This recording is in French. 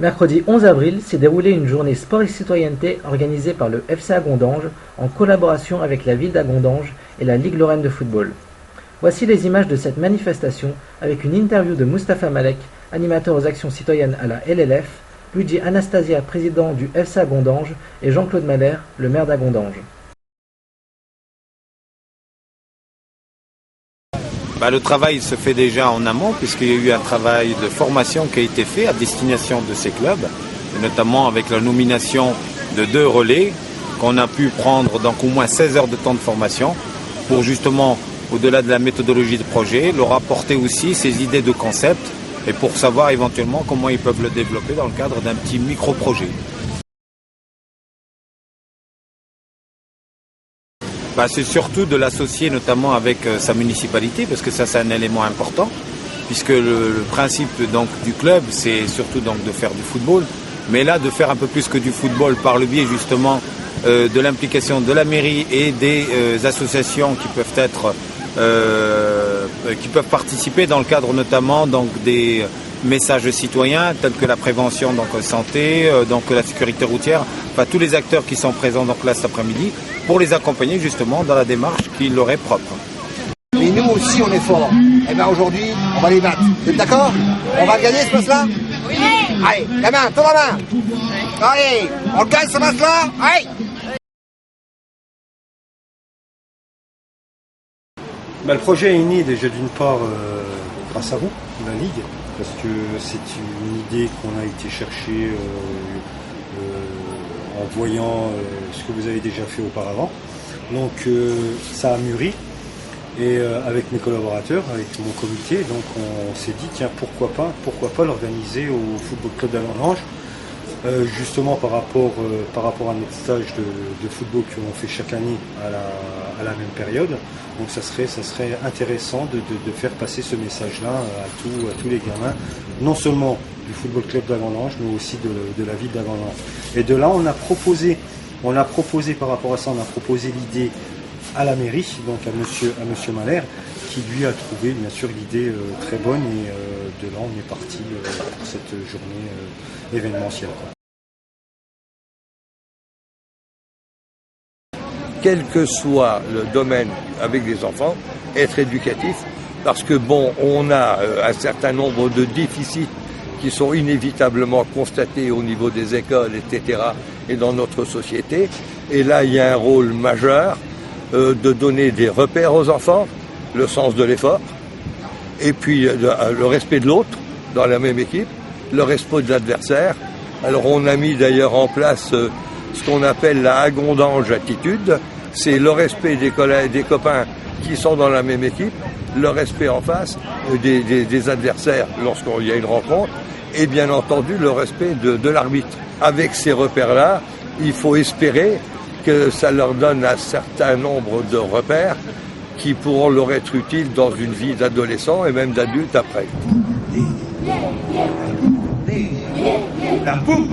Mercredi 11 avril s'est déroulée une journée sport et citoyenneté organisée par le FC Agondange en collaboration avec la ville d'Agondange et la Ligue Lorraine de football. Voici les images de cette manifestation avec une interview de Moustapha Malek, animateur aux actions citoyennes à la LLF, Luigi Anastasia, président du FC Agondange, et Jean-Claude Mahler, le maire d'Agondange. Le travail se fait déjà en amont puisqu'il y a eu un travail de formation qui a été fait à destination de ces clubs, notamment avec la nomination de 2 relais qu'on a pu prendre donc au moins 16 heures de temps de formation pour justement, au-delà de la méthodologie de projet, leur apporter aussi ces idées de concept et pour savoir éventuellement comment ils peuvent le développer dans le cadre d'un petit micro-projet. C'est surtout de l'associer notamment avec sa municipalité parce que ça c'est un élément important puisque le principe donc du club c'est surtout donc de faire du football, mais là de faire un peu plus que du football par le biais justement de l'implication de la mairie et des associations qui peuvent être qui peuvent participer dans le cadre notamment donc des messages citoyens tels que la prévention donc santé, donc la sécurité routière, tous les acteurs qui sont présents donc là cet après-midi pour les accompagner justement dans la démarche qui leur est propre. Mais nous aussi on est forts. Et bien aujourd'hui on va les battre. Vous êtes d'accord? On va gagner ce match-là? Oui. Allez, la main, tends la main. Allez, on gagne ce match-là? Allez. Le projet est né déjà d'une part grâce à vous, la Ligue, parce que c'est une idée qu'on a été chercher en voyant ce que vous avez déjà fait auparavant. Donc ça a mûri et avec mes collaborateurs, avec mon comité, donc on s'est dit tiens pourquoi pas l'organiser au Football Club d'Agondange, justement par rapport à notre stage de football que l'on fait chaque année à la même période. Donc ça serait intéressant de faire passer ce message-là à tous les gamins, non seulement du Football Club d'Agondange, mais aussi de la ville d'Agondange. Et de là, on a proposé par rapport à ça, on a proposé l'idée à la mairie, donc à monsieur Mahler, qui lui a trouvé bien sûr l'idée très bonne et de là on est parti pour cette journée événementielle. Quel que soit le domaine avec les enfants, être éducatif, parce que on a un certain nombre de déficits qui sont inévitablement constatés au niveau des écoles, etc., et dans notre société. Et là, il y a un rôle majeur de donner des repères aux enfants, le sens de l'effort, et puis le respect de l'autre dans la même équipe, le respect de l'adversaire. Alors on a mis d'ailleurs en place ce qu'on appelle la Agondange attitude, c'est le respect des copains qui sont dans la même équipe, le respect en face des adversaires lorsqu'il y a une rencontre, et bien entendu le respect de l'arbitre. Avec ces repères-là, il faut espérer que ça leur donne un certain nombre de repères qui pourront leur être utiles dans une vie d'adolescent et même d'adulte après. La poum,